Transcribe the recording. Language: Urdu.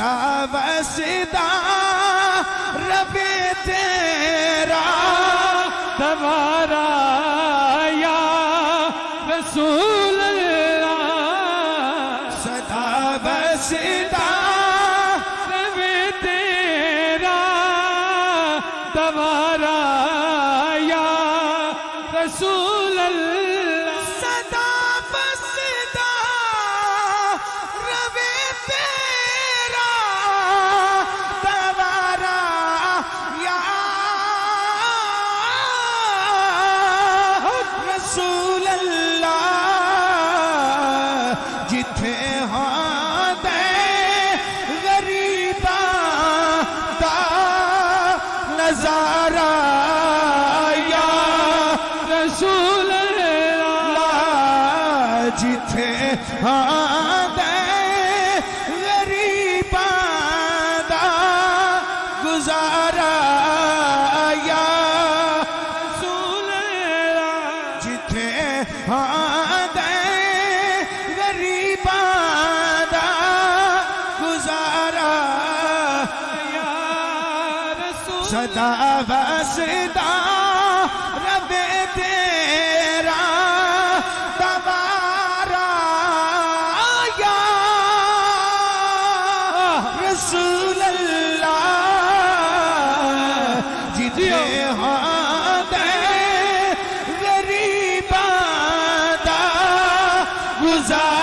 صدا وصدا رب تیرا دوبارہ یا رسول اللہ صدا وصدا رب تیرا دوبارہ یا رسول اللہ صدا وصدا رب تیرا دوبارہ یا رسول اللہ جتھے ہاں دے غریباں دا نظارہ یا رسول اللہ جتھے ہاں دے غریباں دا گزارا یا رسول اللہ جتھے ہاں دے غریباں دا گزارا یا رسول صدا وصدا رب تیرا دوبارہ یا رسول اللہ جتھے ہاں دے غریباں دا گزارا